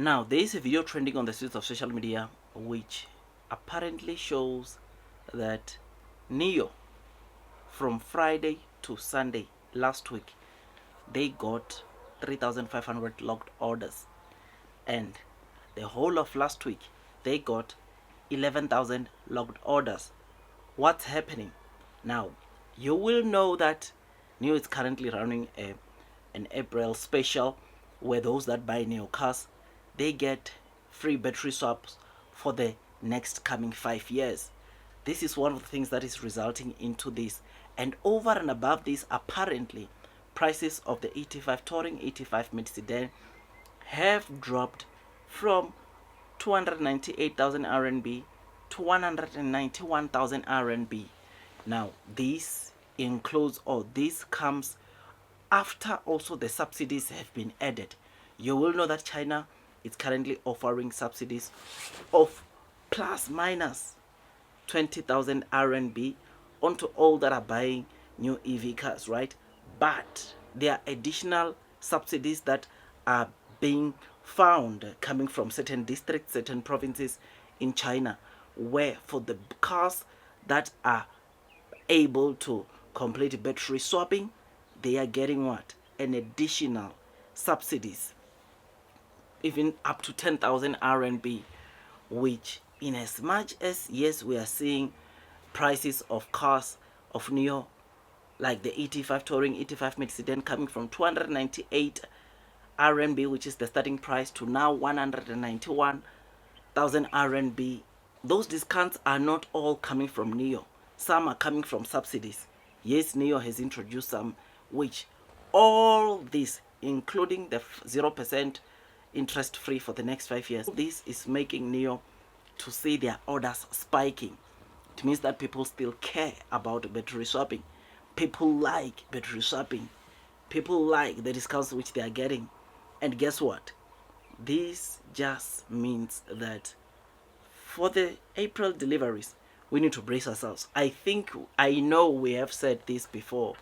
Now, there is a video trending on the streets of social media which apparently shows that NIO from Friday to Sunday last week they got 3,500 locked orders, and the whole of last week they got 11,000 locked orders. What's happening? Now, you will know that NIO is currently running an April special where those that buy NIO cars they get free battery swaps for the next coming 5 years. This is one of the things that is resulting into this. And over and above this, apparently prices of the 85 Touring, 85 mid sedan have dropped from 298,000 RMB to 191,000 RMB. Now, this includes, or this comes after also the subsidies have been added. You will know that China is currently offering subsidies of plus minus 20,000 RMB onto all that are buying new EV cars, right? But there are additional subsidies that are being found coming from certain districts, certain provinces in China, where for the cars that are able to complete battery swapping, they are getting what? An additional subsidies, even up to 10,000 RMB, which in as much as, yes, we are seeing prices of cars of NIO, like the 85 Touring, 85 mid sedan coming from 298 RMB, which is the starting price, to now 191,000 RMB. Those discounts are not all coming from NIO. Some are coming from subsidies. Yes, NIO has introduced some, which all this, including the 0% interest free for the next 5 years, this is making NIO to see their orders spiking. It means that people still care about battery swapping. People like battery swapping. People like the discounts which they are getting. And guess what? This just means that for the April deliveries, we need to brace ourselves. I know we have said this before.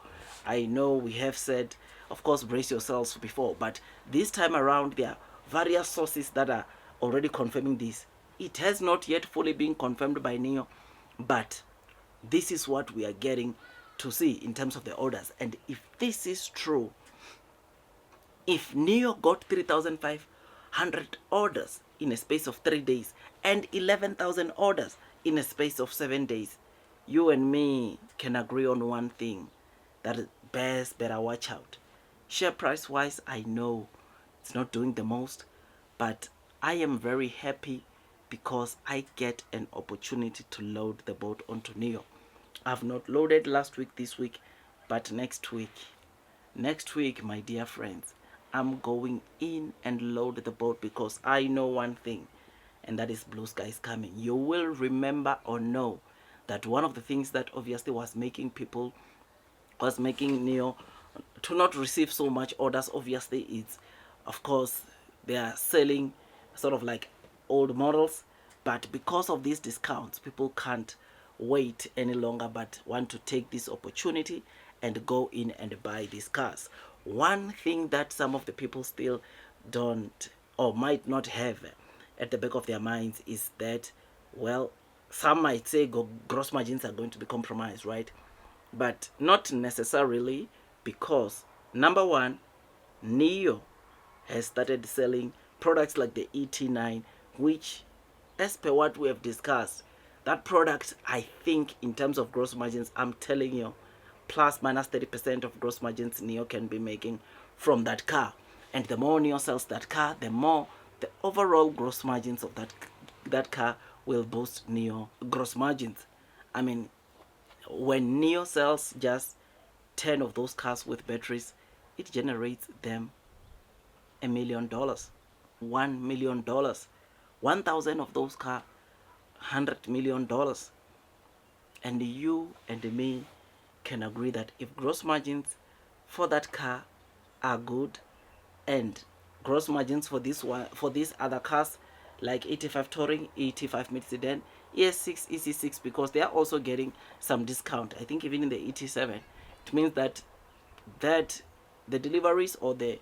I know we have said, of course, brace yourselves before. But this time around, there are various sources that are already confirming this. It has not yet fully been confirmed by NIO, but this is what we are getting to see in terms of the orders. And if this is true, if NIO got 3,500 orders in a space of 3 days and 11,000 orders in a space of 7 days, you and me can agree on one thing, that bears better watch out. Share price wise, I know it's not doing the most, but I am very happy because I get an opportunity to load the boat onto NIO. I've not loaded last week, this week, but next week, my dear friends, I'm going in and load the boat because I know one thing, and that is blue skies coming. You will remember or know that one of the things that obviously was making NIO to not receive so much orders, obviously, is, of course, they are selling sort of like old models, but because of these discounts, people can't wait any longer but want to take this opportunity and go in and buy these cars. One thing that some of the people still don't or might not have at the back of their minds is that, well, some might say gross margins are going to be compromised, right? But not necessarily, because number one, NIO has started selling products like the ET9, which, as per what we have discussed, that product, I think, in terms of gross margins, I'm telling you, plus minus 30% of gross margins NIO can be making from that car. And the more NIO sells that car, the more the overall gross margins of that car will boost NIO gross margins. I mean, when NIO sells just 10 of those cars with batteries, it generates them $1 million, $1 million. 1,000 of those cars, $100 million. And you and me can agree that if gross margins for that car are good, and gross margins for these other cars like 85 Touring, 85 mid sedan, ES6, EC6, because they are also getting some discount. I think even in the 87, it means that the deliveries or the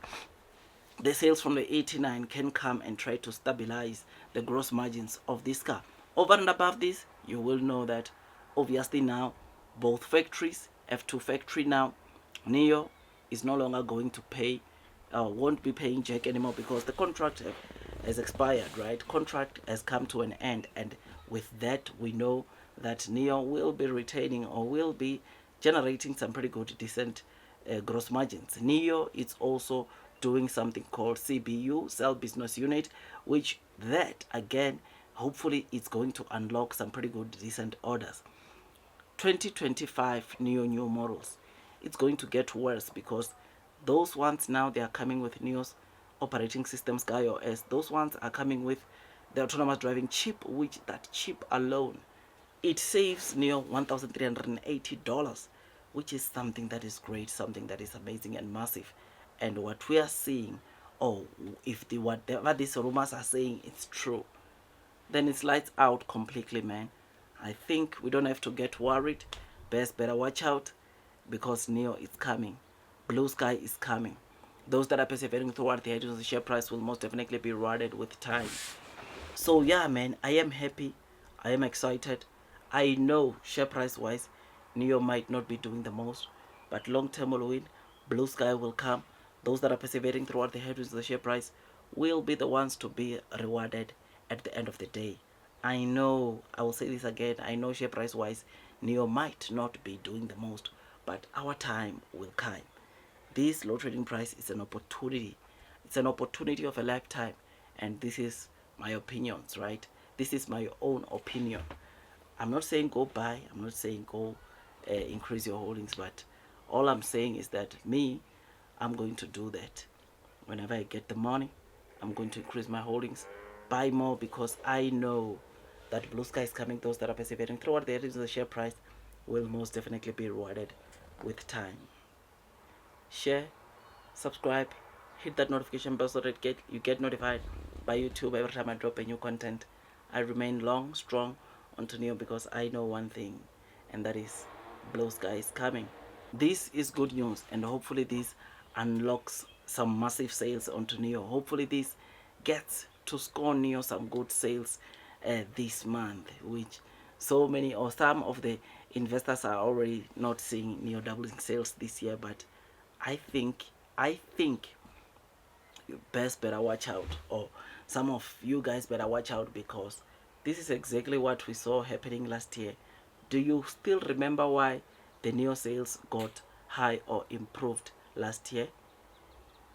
the sales from the 89 can come and try to stabilize the gross margins of this car. Over and above this, you will know that obviously now both factories, F2 factory now, NIO is no longer going to pay, won't be paying Jack anymore because the contract has expired, right? Contract has come to an end, and with that we know that NIO will be retaining or will be generating some pretty good decent gross margins. NIO is also doing something called CBU, Sell Business Unit, which that again hopefully it's going to unlock some pretty good decent orders. 2025 new models, it's going to get worse because those ones now they are coming with NIO's operating systems, iOS. Those ones are coming with the autonomous driving chip, which that chip alone it saves NIO $1,380, which is something that is great, something that is amazing and massive. And what we are seeing, oh, if the whatever these rumors are saying it's true, then it's lights out completely, man. I think we don't have to get worried. Best better watch out because NIO is coming. Blue sky is coming. Those that are persevering toward the edge of the share price will most definitely be rewarded with time. So yeah, man, I am happy. I am excited. I know share price wise, NIO might not be doing the most, but long term will win. Blue sky will come. Those that are persevering throughout the headwinds of the share price will be the ones to be rewarded at the end of the day. I know, I will say this again, I know share price wise, NIO might not be doing the most, but our time will come. This low trading price is an opportunity. It's an opportunity of a lifetime, and this is my opinions, right? This is my own opinion. I'm not saying go buy, I'm not saying go increase your holdings, but all I'm saying is that me, I'm going to do that. Whenever I get the money, I'm going to increase my holdings, buy more, because I know that blue sky is coming. Those that are persevering throughout the areas of the share price will most definitely be rewarded with time. Share, subscribe, hit that notification bell so that you get notified by YouTube every time I drop a new content. I remain long, strong onto NIO because I know one thing, and that is blue sky is coming. This is good news, and hopefully this unlocks some massive sales onto NIO. Hopefully this gets to score NIO some good sales this month, which so many or some of the investors are already not seeing NIO doubling sales this year, but I think you best better watch out, or some of you guys better watch out, because this is exactly what we saw happening last year. Do you still remember why the NIO sales got high or improved last year?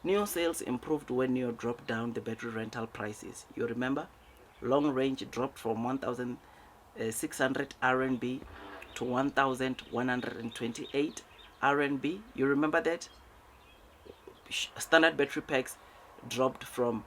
NIO sales improved when NIO dropped down the battery rental prices. You remember? Long range dropped from 1,600 RMB to 1,128 RMB. You remember that? Standard battery packs dropped from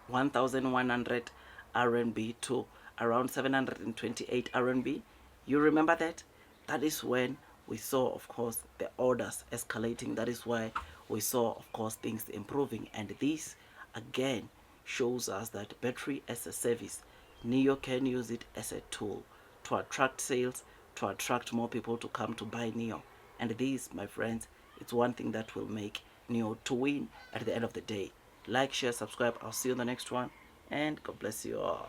1,100 RMB to around 728 RMB. You remember that? That is when we saw, of course, the orders escalating. That is why we saw, of course, things improving. And this again shows us that battery as a service, NIO can use it as a tool to attract sales, to attract more people to come to buy NIO. And this, my friends, it's one thing that will make NIO to win at the end of the day. Like, share, subscribe. I'll see you in the next one, and God bless you all.